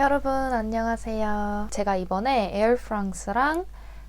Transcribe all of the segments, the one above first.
여러분 안녕하세요. 제가 이번에 에어프랑스랑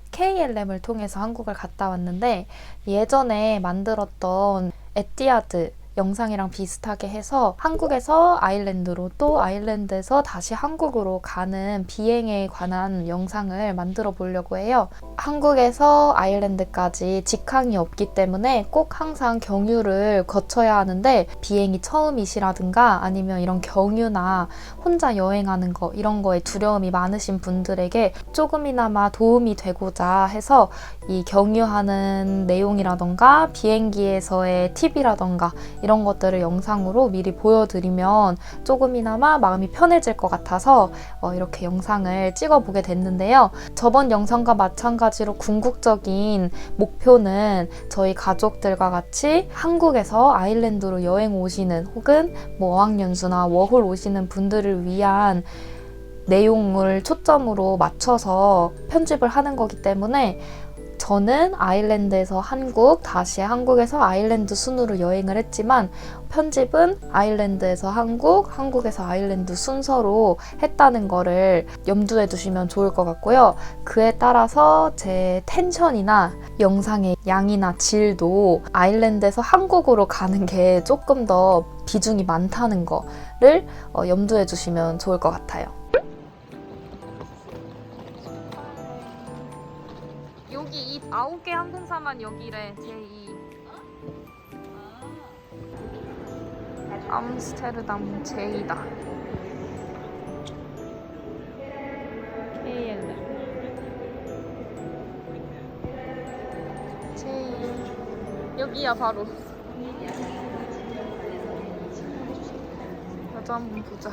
KLM을 통해서 한국을 갔다 왔는데 예전에 만들었던 에티하드 영상이랑 비슷하게 해서 한국에서 아일랜드로 또 아일랜드에서 다시 한국으로 가는 비행에 관한 영상을 만들어 보려고 해요. 한국에서 아일랜드까지 직항이 없기 때문에 꼭 항상 경유를 거쳐야 하는데 비행이 처음이시라든가 아니면 이런 경유나 혼자 여행하는 거 이런 거에 두려움이 많으신 분들에게 조금이나마 도움이 되고자 해서 이 경유하는 내용이라던가 비행기에서의 팁이라던가 이런 것들을 영상으로 미리 보여드리면 조금이나마 마음이 편해질 것 같아서 이렇게 영상을 찍어보게 됐는데요. 저번 영상과 마찬가지로 궁극적인 목표는 저희 가족들과 같이 한국에서 아일랜드로 여행 오시는 혹은 어학연수나 워홀 오시는 분들을 위한 내용을 초점으로 맞춰서 편집을 하는 거기 때문에 저는 아일랜드에서 한국, 다시 한국에서 아일랜드 순으로 여행을 했지만 편집은 아일랜드에서 한국, 한국에서 아일랜드 순서로 했다는 거를 염두에 두시면 좋을 것 같고요. 그에 따라서 제 텐션이나 영상의 양이나 질도 아일랜드에서 한국으로 가는 게 조금 더 비중이 많다는 거를 염두에 두시면 좋을 것 같아요. 여기 이 9개 항공사만 여기래. 제2 암스테르담 제2다. KLM 제2 여기야 바로. 여자 한번 보자.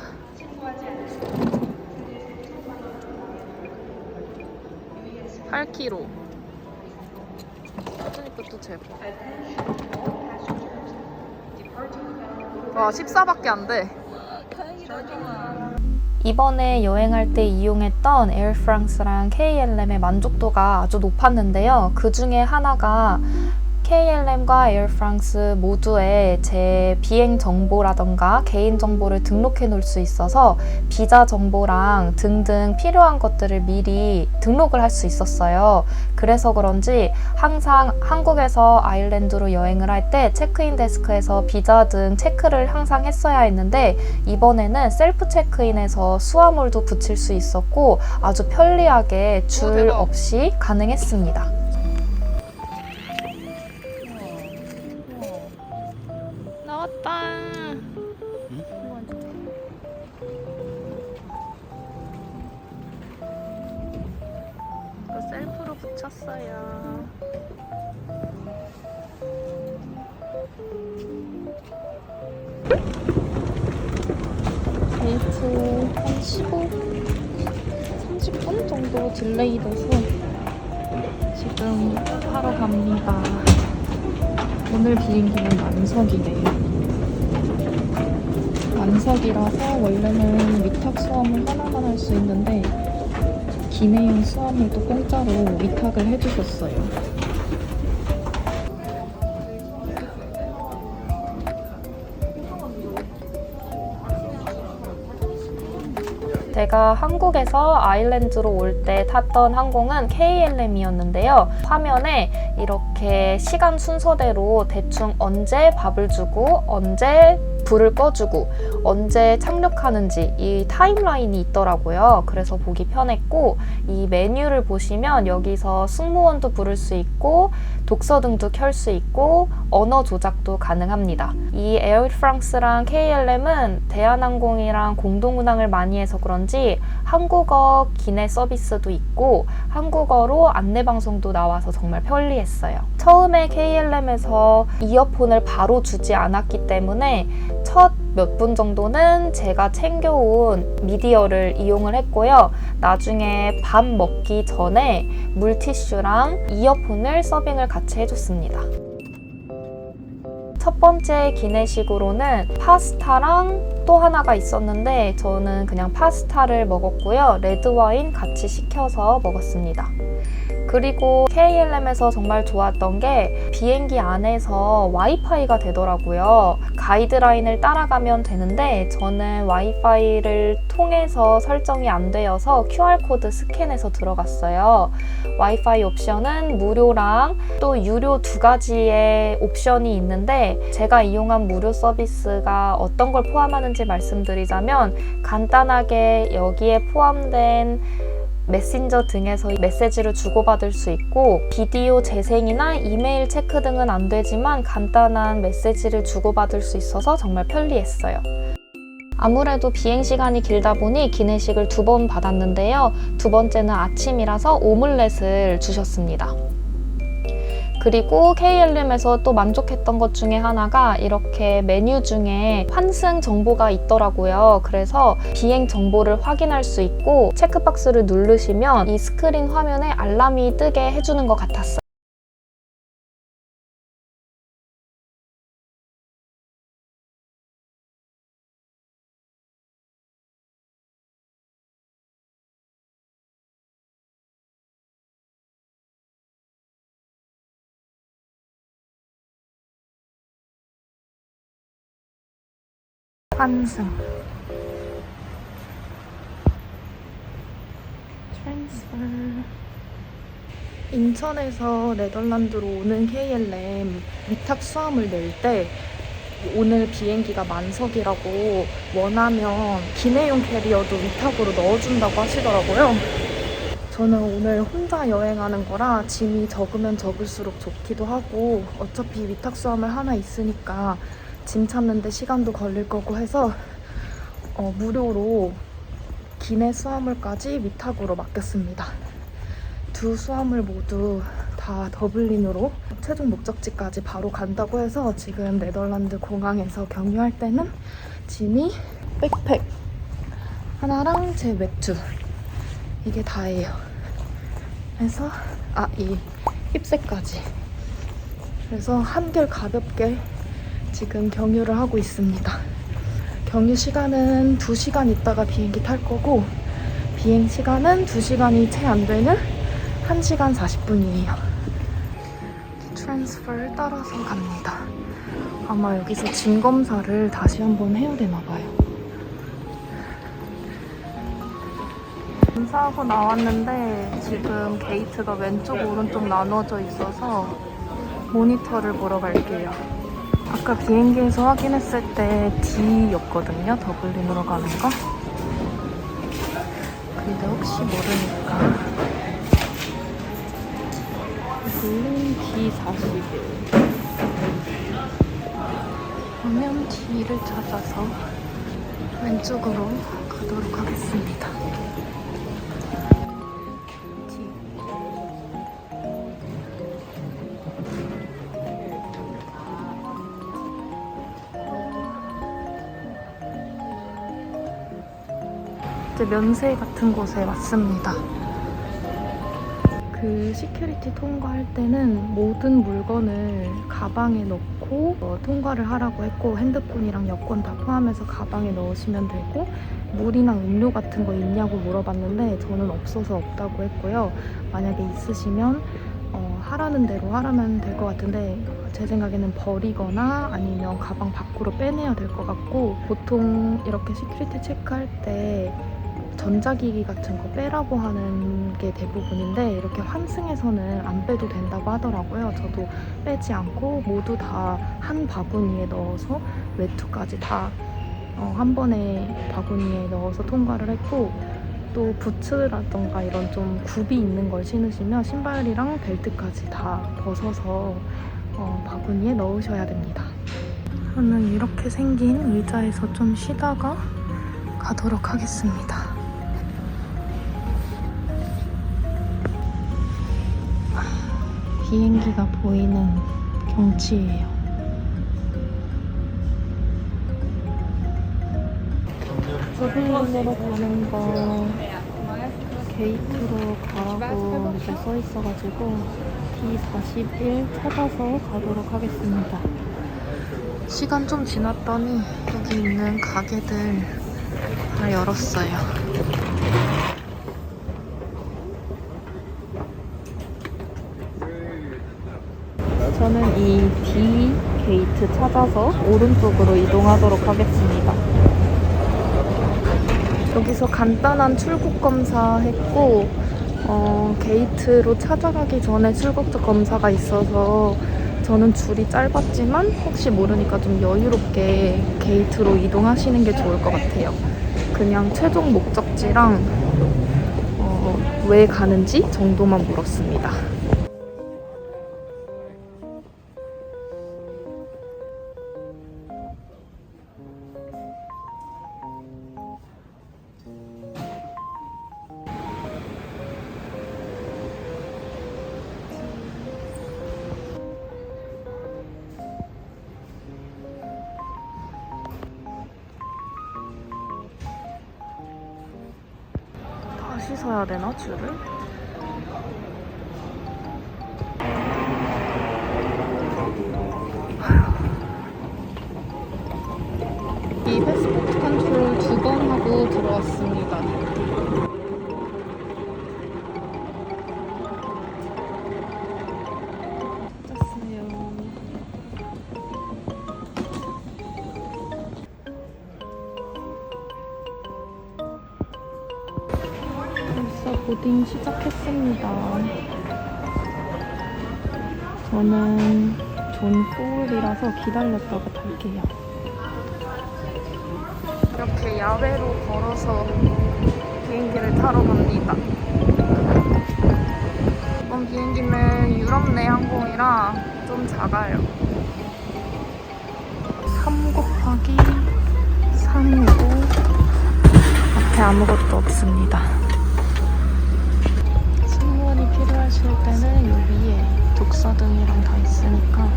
8km. 이것도 제법. 와, 14밖에 안 돼. 이번에 여행할 때 이용했던 에어프랑스랑 KLM의 만족도가 아주 높았는데요. 그 중에 하나가 KLM과 에어프랑스 모두에 제 비행 정보라던가 개인 정보를 등록해 놓을 수 있어서 비자 정보랑 등등 필요한 것들을 미리 등록을 할 수 있었어요. 그래서 그런지 항상 한국에서 아일랜드로 여행을 할 때 체크인 데스크에서 비자 등 체크를 항상 했어야 했는데 이번에는 셀프 체크인에서 수화물도 붙일 수 있었고 아주 편리하게 줄 없이 가능했습니다. 나왔다. 이거 셀프로 붙였어요. 게이트 한 30분 정도 딜레이 돼서 지금 하러 갑니다. 오늘 비행기는 만석이네요. 만석이라서 원래는 위탁 수화물 하나만 할 수 있는데 기내용 수화물도 공짜로 위탁을 해주셨어요. 제가 한국에서 아일랜드로 올 때 탔던 항공은 KLM이었는데요. 화면에 이렇게 시간 순서대로 대충 언제 밥을 주고 언제 불을 꺼주고 언제 착륙하는지 이 타임라인이 있더라고요. 그래서 보기 편했고 이 메뉴를 보시면 여기서 승무원도 부를 수 있고 독서등도 켤 수 있고 언어 조작도 가능합니다. 이 에어프랑스랑 KLM은 대한항공이랑 공동 운항을 많이 해서 그런지 한국어 기내 서비스도 있고 한국어로 안내방송도 나와서 정말 편리했어요. 처음에 KLM에서 이어폰을 바로 주지 않았기 때문에 첫 몇 분 정도는 제가 챙겨온 미디어를 이용을 했고요. 나중에 밥 먹기 전에 물티슈랑 이어폰을 서빙을 같이 해줬습니다. 첫 번째 기내식으로는 파스타랑 또 하나가 있었는데 저는 그냥 파스타를 먹었고요. 레드와인 같이 시켜서 먹었습니다. 그리고 KLM에서 정말 좋았던 게 비행기 안에서 와이파이가 되더라고요. 가이드라인을 따라가면 되는데 저는 와이파이를 통해서 설정이 안 되어서 QR코드 스캔해서 들어갔어요. 와이파이 옵션은 무료랑 또 유료 두 가지의 옵션이 있는데 제가 이용한 무료 서비스가 어떤 걸 포함하는지 말씀드리자면 간단하게 여기에 포함된 메신저 등에서 메시지를 주고받을 수 있고 비디오 재생이나 이메일 체크 등은 안 되지만 간단한 메시지를 주고받을 수 있어서 정말 편리했어요. 아무래도 비행시간이 길다 보니 기내식을 2번 받았는데요. 2번째는 아침이라서 오믈렛을 주셨습니다. 그리고 KLM에서 또 만족했던 것 중에 하나가 이렇게 메뉴 중에 환승 정보가 있더라고요. 그래서 비행 정보를 확인할 수 있고 체크박스를 누르시면 이 스크린 화면에 알람이 뜨게 해주는 것 같았어요. 환승 트랜스퍼. 인천에서 네덜란드로 오는 KLM 위탁 수함을 낼 때 오늘 비행기가 만석이라고 원하면 기내용 캐리어도 위탁으로 넣어준다고 하시더라고요. 저는 오늘 혼자 여행하는 거라 짐이 적으면 적을수록 좋기도 하고 어차피 위탁 수함을 하나 있으니까 짐 찾는데 시간도 걸릴 거고 해서 무료로 기내 수화물까지 위탁으로 맡겼습니다. 두 수화물 모두 다 더블린으로 최종 목적지까지 바로 간다고 해서 지금 네덜란드 공항에서 경유할 때는 짐이 백팩 하나랑 제 외투 이게 다예요. 그래서 이 힙색까지. 그래서 한결 가볍게 지금 경유를 하고 있습니다. 경유 시간은 2시간 있다가 비행기 탈 거고 비행 시간은 2시간이 채 안 되는 1시간 40분이에요. 트랜스퍼를 따라서 갑니다. 아마 여기서 짐 검사를 다시 한번 해야 되나 봐요. 검사하고 나왔는데 지금 게이트가 왼쪽 오른쪽 나눠져 있어서 모니터를 보러 갈게요. 아까 비행기에서 확인했을 때 D였거든요. 더블린으로 가는 거. 근데 혹시 모르니까 더블린 D41 그러면 D를 찾아서 왼쪽으로 가도록 하겠습니다. 면세 같은 곳에 왔습니다. 그 시큐리티 통과할 때는 모든 물건을 가방에 넣고 통과를 하라고 했고 핸드폰이랑 여권 다 포함해서 가방에 넣으시면 되고 물이나 음료 같은 거 있냐고 물어봤는데 저는 없어서 없다고 했고요. 만약에 있으시면 하라는 대로 하라면 될 것 같은데 제 생각에는 버리거나 아니면 가방 밖으로 빼내야 될 것 같고 보통 이렇게 시큐리티 체크할 때 전자기기 같은 거 빼라고 하는 게 대부분인데 이렇게 환승에서는 안 빼도 된다고 하더라고요. 저도 빼지 않고 모두 다 한 바구니에 넣어서 외투까지 다 한 번에 바구니에 넣어서 통과를 했고 또 부츠라던가 이런 좀 굽이 있는 걸 신으시면 신발이랑 벨트까지 다 벗어서 바구니에 넣으셔야 됩니다. 저는 이렇게 생긴 의자에서 좀 쉬다가 가도록 하겠습니다. 비행기가 보이는 경치예요. 더블린으로 가는 거 게이트로 가라고 이렇게 써 있어가지고 D41 찾아서 가도록 하겠습니다. 시간 좀 지났더니 여기 있는 가게들 다 열었어요. 저는 이 D 게이트 찾아서 오른쪽으로 이동하도록 하겠습니다. 여기서 간단한 출국 검사 했고 게이트로 찾아가기 전에 출국자 검사가 있어서 저는 줄이 짧았지만 혹시 모르니까 좀 여유롭게 게이트로 이동하시는 게 좋을 것 같아요. 그냥 최종 목적지랑 왜 가는지 정도만 물었습니다. 다시 서야 되나, 줄을? 이 패스포트 컨트롤 2번 하고 들어왔습니다. 찾았어요. 벌써 보딩 시작했습니다. 저는 존 포울이라서 기다렸다가 탈게요. 이렇게 야외로 걸어서 비행기를 타러 갑니다. 이번 비행기는 유럽 내 항공이라 좀 작아요. 3 곱하기 3이고 앞에 아무것도 없습니다. 승무원이 필요하실 때는 요 위에 독서등이랑 다 있으니까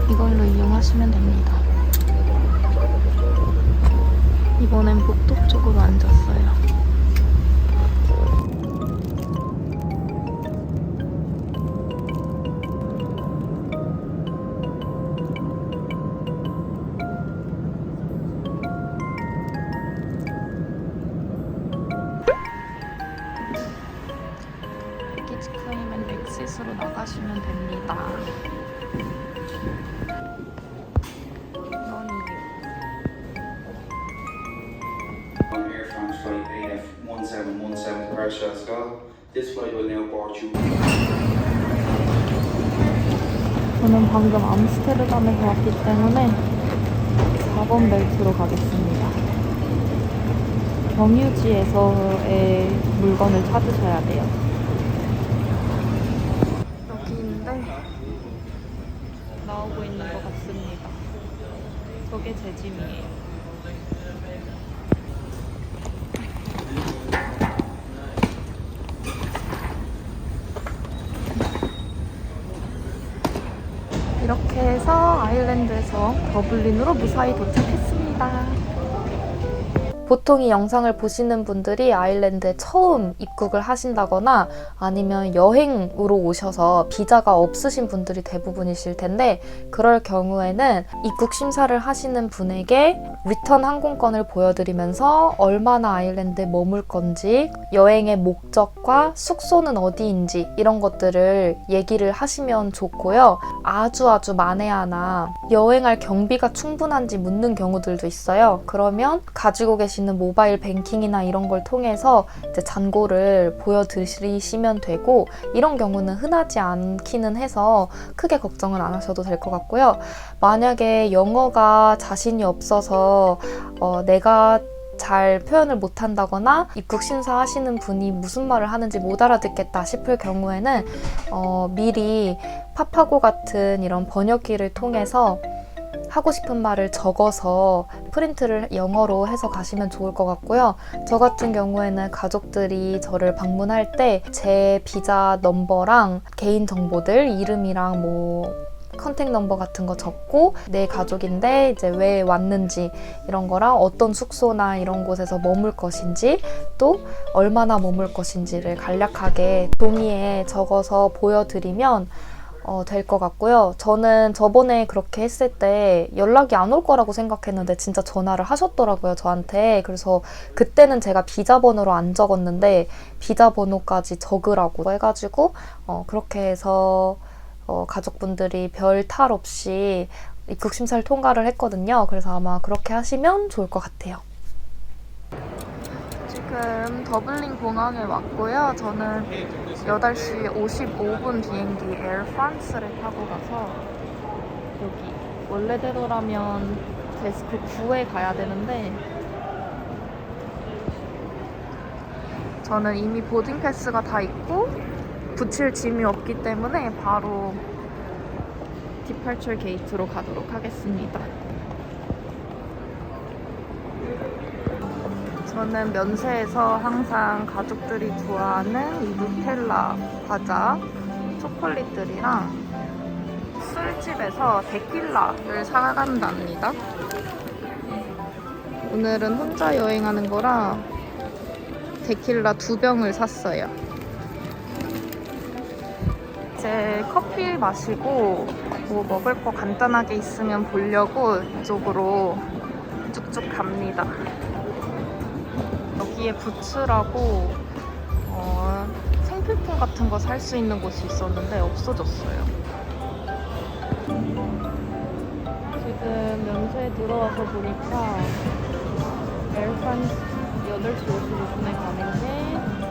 이걸로 이용하시면 됩니다. 이번엔 복도 쪽으로 앉았어요. 패키지 클레임 앤 엑시스로 나가시면 됩니다. On Air France flight AF1717 to Warsaw. This flight will now board you. 저는 방금 암스테르담에서 왔기 때문에 4번 벨트로 가겠습니다. 경유지에서의 물건을 찾으셔야 돼요. 여기인데 나오고 있는 것 같습니다. 저게 제 짐이에요. 이렇게 해서 아일랜드에서 더블린으로 무사히 도착했습니다. 보통 이 영상을 보시는 분들이 아일랜드에 처음 입국을 하신다거나 아니면 여행으로 오셔서 비자가 없으신 분들이 대부분이실 텐데, 그럴 경우에는 입국 심사를 하시는 분에게 리턴 항공권을 보여드리면서 얼마나 아일랜드에 머물 건지, 여행의 목적과 숙소는 어디인지 이런 것들을 얘기를 하시면 좋고요. 아주 만에 하나 여행할 경비가 충분한지 묻는 경우들도 있어요. 그러면 가지고 계신 모바일 뱅킹이나 이런 걸 통해서 이제 잔고를 보여드리시면 되고, 이런 경우는 흔하지 않기는 해서 크게 걱정은 안 하셔도 될 것 같고요. 만약에 영어가 자신이 없어서 내가 잘 표현을 못한다거나 입국 심사하시는 분이 무슨 말을 하는지 못 알아듣겠다 싶을 경우에는 미리 파파고 같은 이런 번역기를 통해서 하고 싶은 말을 적어서 프린트를 영어로 해서 가시면 좋을 것 같고요. 저 같은 경우에는 가족들이 저를 방문할 때 제 비자 넘버랑 개인 정보들, 이름이랑 컨택 넘버 같은 거 적고, 내 가족인데 이제 왜 왔는지 이런 거랑 어떤 숙소나 이런 곳에서 머물 것인지, 또 얼마나 머물 것인지를 간략하게 종이에 적어서 보여드리면 될 것 같고요. 저는 저번에 그렇게 했을 때 연락이 안 올 거라고 생각했는데 진짜 전화를 하셨더라고요, 저한테. 그래서 그때는 제가 비자 번호로 안 적었는데 비자 번호까지 적으라고 해가지고 그렇게 해서 가족분들이 별 탈 없이 입국 심사를 통과를 했거든요. 그래서 아마 그렇게 하시면 좋을 것 같아요. 지금 더블린 공항에 왔고요. 저는 8시 55분 비행기 에어 프랑스를 타고 가서 여기 원래대로라면 데스크 9에 가야 되는데 저는 이미 보딩 패스가 다 있고 붙일 짐이 없기 때문에 바로 디펄처 게이트로 가도록 하겠습니다. 저는 면세에서 항상 가족들이 좋아하는 이 누텔라 과자 초콜릿들이랑 술집에서 데킬라를 사간답니다. 오늘은 혼자 여행하는 거라 데킬라 2병을 샀어요. 이제 커피 마시고 뭐 먹을 거 간단하게 있으면 보려고 이쪽으로 쭉쭉 갑니다. 여기에 부츠라고 생필품 같은 거 살 수 있는 곳이 있었는데 없어졌어요. 지금 면세에 들어와서 보니까 에어프랑스 8시 55분에 가는 게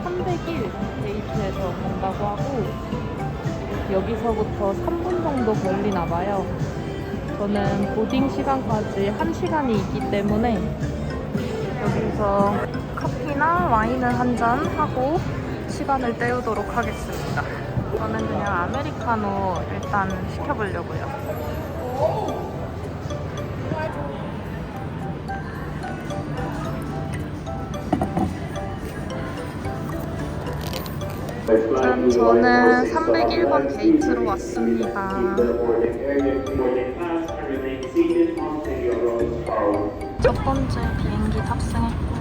301 게이트에서 간다고 하고 여기서부터 3분 정도 걸리나 봐요. 저는 보딩 시간까지 1시간이 있기 때문에 여기서 커피나 와인을 한 잔 하고 시간을 때우도록 하겠습니다. 저는 그냥 아메리카노 일단 시켜보려고요. 짠, 저는 301번 게이트로 왔습니다. 첫 번째 비행기 탑승했고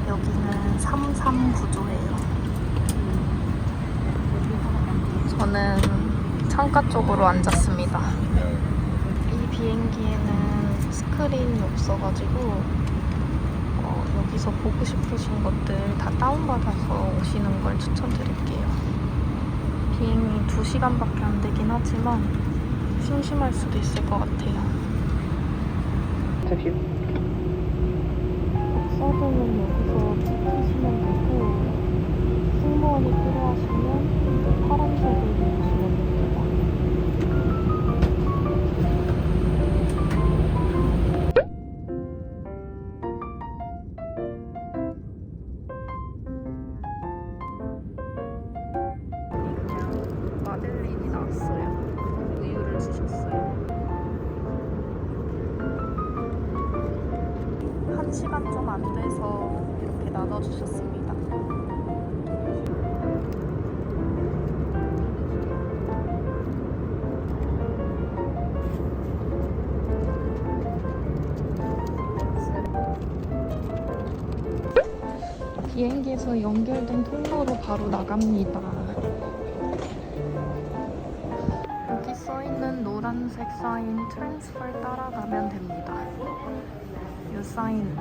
여기는 339조예요. 저는 창가 쪽으로 앉았습니다. 이 비행기에는 스크린이 없어가지고 여기서 보고 싶으신 것들 다 다운받아서 오시는 걸 추천드릴게요. 비행이 2시간밖에 안 되긴 하지만 심심할 수도 있을 것 같아요. 복사등은 여기서 찍으시면 되고 승무원이 필요하시면 파란색을 누르시면 됩니다. 마들린이 나왔어요. 우유를 주셨어요. 1시간 좀 안 돼서 이렇게 나눠주셨습니다. 비행기에서 연결된 통로로 바로 나갑니다. 여기 써있는 노란색 사인 트랜스퍼 따라가면 됩니다. 이 사인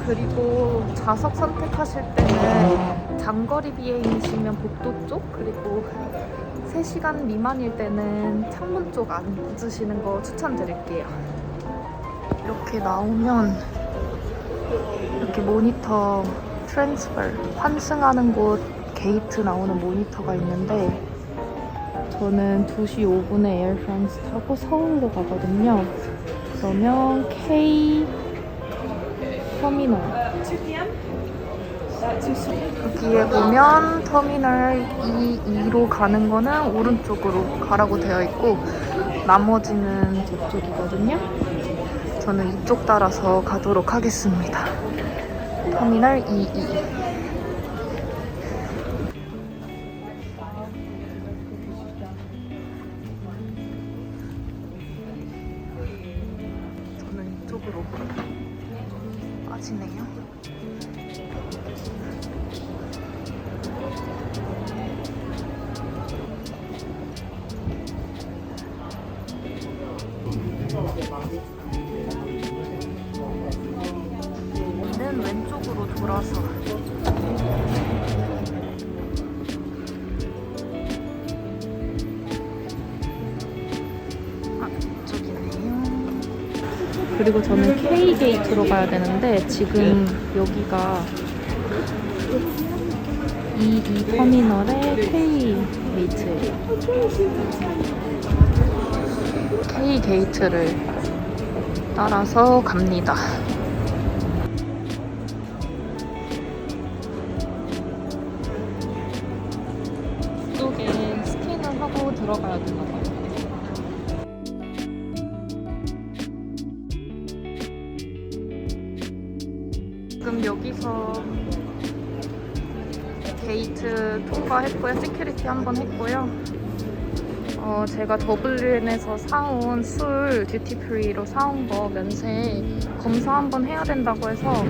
그리고 좌석 선택하실 때는 장거리 비행이시면 복도 쪽 그리고 3시간 미만일 때는 창문 쪽 앉으시는 거 추천드릴게요. 이렇게 나오면 이렇게 모니터 트랜스퍼 환승하는 곳 게이트 나오는 모니터가 있는데 저는 2시 5분에 에어프랑스 타고 서울로 가거든요. 그러면 K 터미널 여기에 보면 터미널 2로 가는 거는 오른쪽으로 가라고 되어 있고 나머지는 저쪽이거든요. 저는 이쪽 따라서 가도록 하겠습니다. 터미널 22 저는 이쪽으로 빠지네요. 여기는 왼쪽으로 돌아서. 아, 저기네요. 그리고 저는 K 게이트로 가야 되는데 지금 여기가 이 터미널의 K 게이트예요. K 게이트를 따라서 갑니다. 이쪽에 스캔을 하고 들어가야 되나 봐요. 지금 여기서 게이트 통과했고요. 시큐리티 한번 했고요. 제가 더블린에서 사온 술 듀티프리로 사온 거 면세 검사 한번 해야 된다고 해서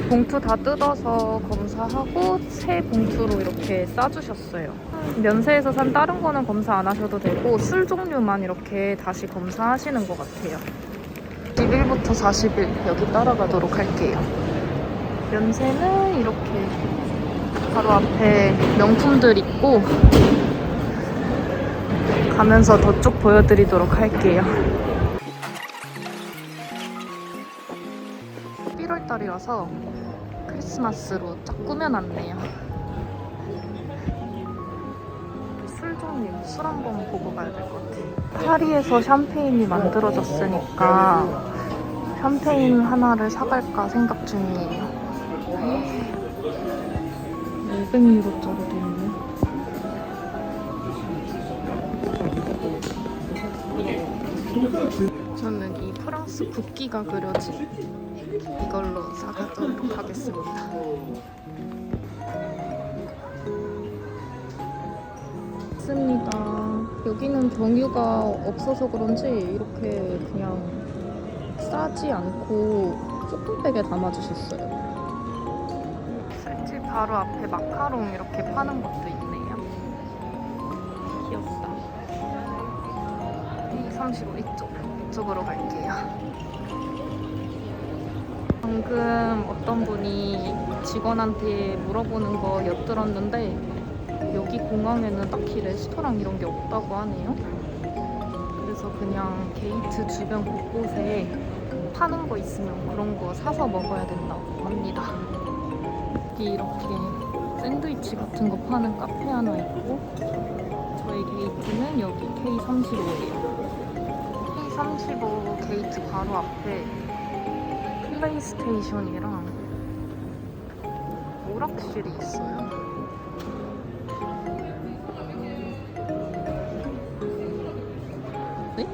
봉투 다 뜯어서 검사하고 새 봉투로 이렇게 싸주셨어요. 면세에서 산 다른 거는 검사 안 하셔도 되고 술 종류만 이렇게 다시 검사하시는 것 같아요. 11부터 40일 여기 따라가도록 할게요. 면세는 이렇게 바로 앞에 명품들 있고 가면서 저쪽 보여드리도록 할게요. 1월달이라서 크리스마스로 쫙 꾸며놨네요. 술 종류, 술 한번 보고 가야 될 것 같아요. 파리에서 샴페인이 만들어졌으니까 샴페인 하나를 사갈까 생각 중이에요. 500유로짜리 돼 있네. 저는 이 프랑스 국기가 그려진 이걸로 사가도록 하겠습니다. 맞습니다. 여기는 경유가 없어서 그런지 이렇게 그냥 싸지 않고 조금백에 담아주셨어요. 술집 바로 앞에 마카롱 이렇게 파는 것도 있네요. 귀엽다. 35 이쪽으로 갈게요. 방금 어떤 분이 직원한테 물어보는 거 엿들었는데 여기 공항에는 딱히 레스토랑 이런 게 없다고 하네요. 그래서 그냥 게이트 주변 곳곳에 파는 거 있으면 그런 거 사서 먹어야 된다고 합니다. 여기 이렇게 샌드위치 같은 거 파는 카페 하나 있고 저희 게이트는 여기 K35예요. K35 게이트 바로 앞에 플레이스테이션이랑 오락실이 있어요. 네?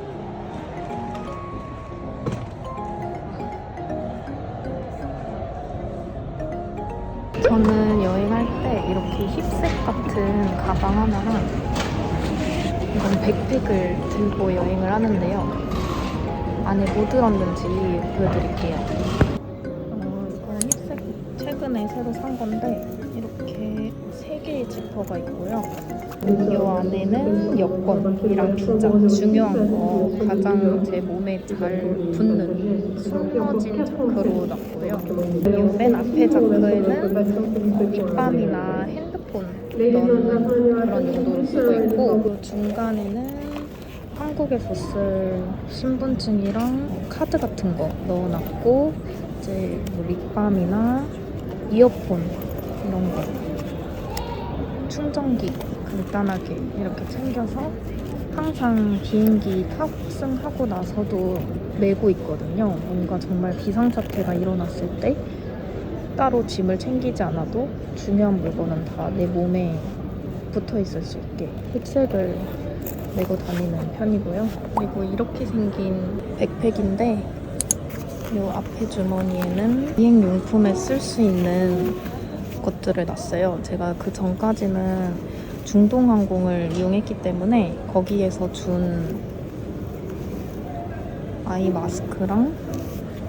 저는 여행할 때 이렇게 힙색 같은 가방 하나랑 이건 백팩을 들고 여행을 하는데요. 안에 뭐 들었는지 보여드릴게요. 이건 힙색 최근에 새로 산 건데 이렇게 3개의 지퍼가 있고요. 이 안에는 여권이랑 비자, 중요한 거 가장 제 몸에 잘 붙는 숨어진 자크로 놨고요. 이 맨 앞에 자크에는 립밤이나 핸드폰 넣는 그런 용도로 쓰고 있고 중간에는 한국에서 쓸 신분증이랑 카드 같은 거 넣어놨고 이제 뭐 립밤이나 이어폰 이런 거 충전기 간단하게 이렇게 챙겨서 항상 비행기 탑승하고 나서도 메고 있거든요. 뭔가 정말 비상사태가 일어났을 때 따로 짐을 챙기지 않아도 중요한 물건은 다 내 몸에 붙어 있을 수 있게 힙색을 메고 다니는 편이고요. 그리고 이렇게 생긴 백팩인데 이 앞에 주머니에는 비행용품에 쓸 수 있는 것들을 놨어요. 제가 그 전까지는 중동항공을 이용했기 때문에 거기에서 준 아이 마스크랑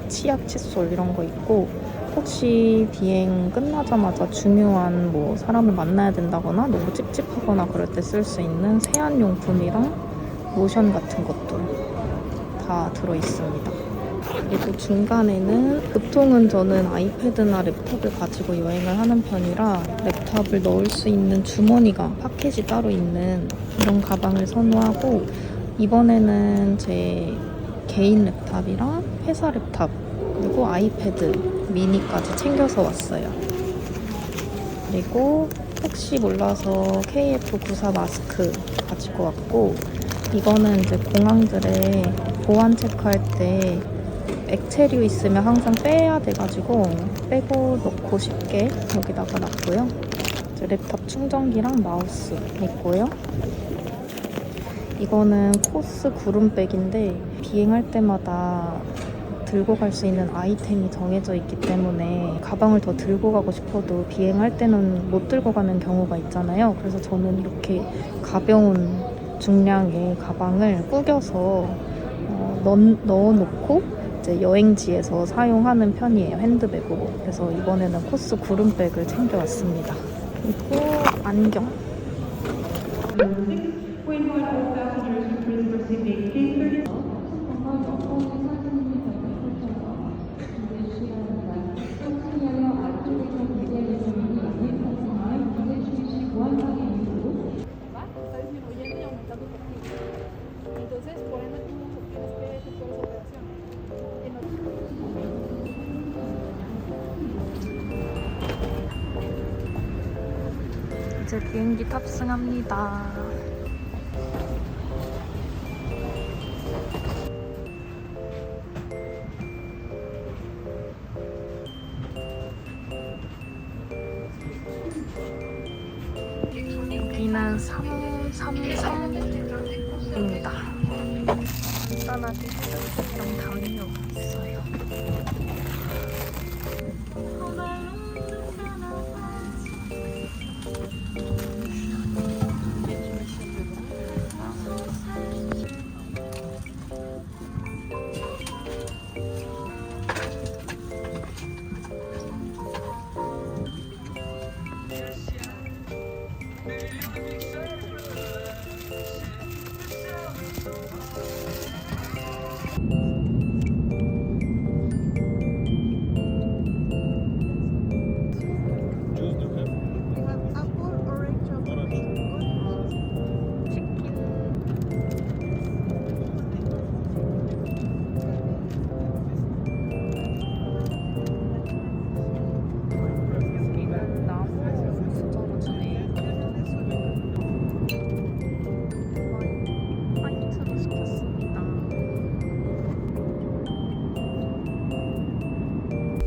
치약, 칫솔 이런 거 있고 혹시 비행 끝나자마자 중요한 뭐 사람을 만나야 된다거나 너무 찝찝하거나 그럴 때 쓸 수 있는 세안용품이랑 로션 같은 것도 다 들어있습니다. 그리고 중간에는 보통은 저는 아이패드나 랩탑을 가지고 여행을 하는 편이라 랩탑을 넣을 수 있는 주머니가 파켓이 따로 있는 이런 가방을 선호하고 이번에는 제 개인 랩탑이랑 회사 랩탑 그리고 아이패드 미니까지 챙겨서 왔어요. 그리고 혹시 몰라서 KF94 마스크 가지고 왔고 이거는 이제 공항들에 보안 체크할 때 액체류 있으면 항상 빼야 돼가지고 빼고 넣고 쉽게 여기다가 놨고요. 이제 랩탑 충전기랑 마우스 있고요. 이거는 코스 구름백인데 비행할 때마다 들고 갈 수 있는 아이템이 정해져 있기 때문에 가방을 더 들고 가고 싶어도 비행할 때는 못 들고 가는 경우가 있잖아요. 그래서 저는 이렇게 가벼운 중량의 가방을 꾸겨서 넣어놓고 이제 여행지에서 사용하는 편이에요. 핸드백으로. 그래서 이번에는 코스 구름백을 챙겨왔습니다. 그리고 안경. 이제 비행기 탑승합니다. 여기는 333입니다. 간단하게 헤드셋이랑 담요 있어요.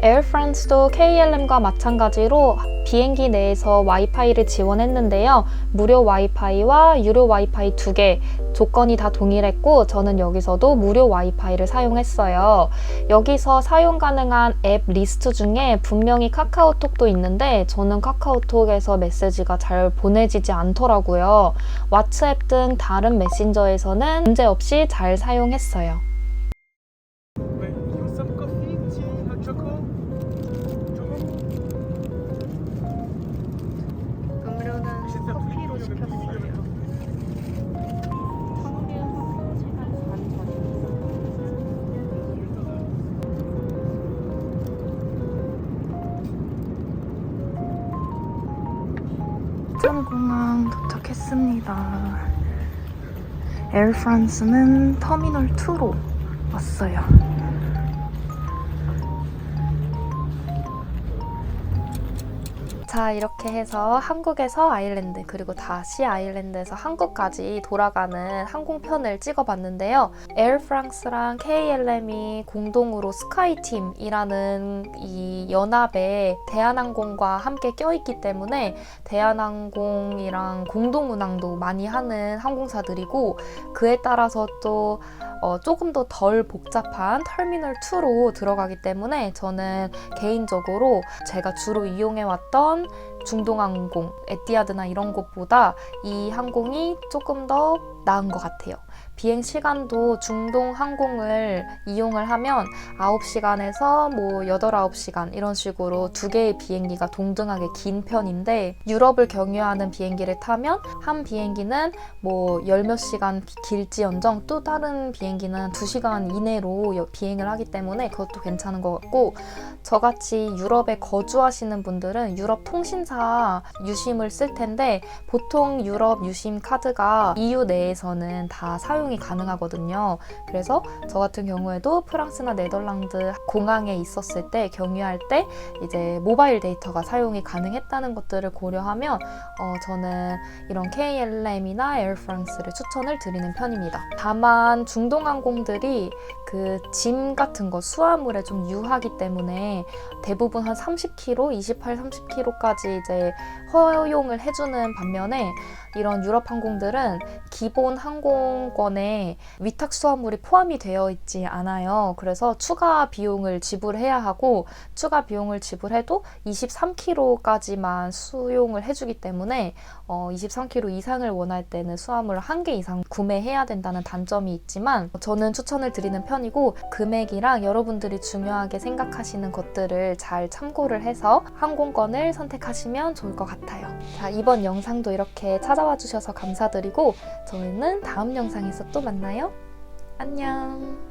에어프란스도 KLM과 마찬가지로 비행기 내에서 와이파이를 지원했는데요. 무료 와이파이와 유료 와이파이 2개 조건이 다 동일했고 저는 여기서도 무료 와이파이를 사용했어요. 여기서 사용 가능한 앱 리스트 중에 분명히 카카오톡도 있는데 저는 카카오톡에서 메시지가 잘 보내지지 않더라고요. 왓츠앱 등 다른 메신저에서는 문제없이 잘 사용했어요. 부산공항 도착했습니다. 에어프란스는 터미널 2로 왔어요. 자, 이렇게 해서 한국에서 아일랜드 그리고 다시 아일랜드에서 한국까지 돌아가는 항공편을 찍어봤는데요. 에어프랑스랑 KLM이 공동으로 스카이팀이라는 이 연합에 대한항공과 함께 껴있기 때문에 대한항공이랑 공동운항도 많이 하는 항공사들이고 그에 따라서 또 조금 더 덜 복잡한 터미널 2로 들어가기 때문에 저는 개인적으로 제가 주로 이용해왔던 중동항공, 에티하드나 이런 곳보다 이 항공이 조금 더 나은 것 같아요. 비행 시간도 중동 항공을 이용을 하면 9시간에서 뭐 8, 9시간 이런 식으로 두 개의 비행기가 동등하게 긴 편인데 유럽을 경유하는 비행기를 타면 한 비행기는 뭐 열 몇 시간 길지언정 또 다른 비행기는 2시간 이내로 비행을 하기 때문에 그것도 괜찮은 것 같고 저같이 유럽에 거주하시는 분들은 유럽 통신사 유심을 쓸 텐데 보통 유럽 유심 카드가 EU 내에서는 다 사용이 가능하거든요. 그래서 저 같은 경우에도 프랑스나 네덜란드 공항에 있었을 때 경유할 때 이제 모바일 데이터가 사용이 가능했다는 것들을 고려하면 저는 이런 KLM이나 에어프랑스를 추천을 드리는 편입니다. 다만 중동항공들이 그 짐 같은 거 수화물에 좀 유하기 때문에 대부분 한 30kg, 28, 30kg까지 이제 허용을 해주는 반면에 이런 유럽 항공들은 기본 항공권에 위탁 수화물이 포함이 되어 있지 않아요. 그래서 추가 비용을 지불해야 하고 추가 비용을 지불해도 23kg까지만 수용을 해주기 때문에 23kg 이상을 원할 때는 수화물을 1개 이상 구매해야 된다는 단점이 있지만 저는 추천을 드리는 편이고 금액이랑 여러분들이 중요하게 생각하시는 것들을 잘 참고를 해서 항공권을 선택하시면 좋을 것 같아요. 자, 이번 영상도 이렇게 찾아와 주셔서 감사드리고 저희는 다음 영상에서 또 만나요. 안녕.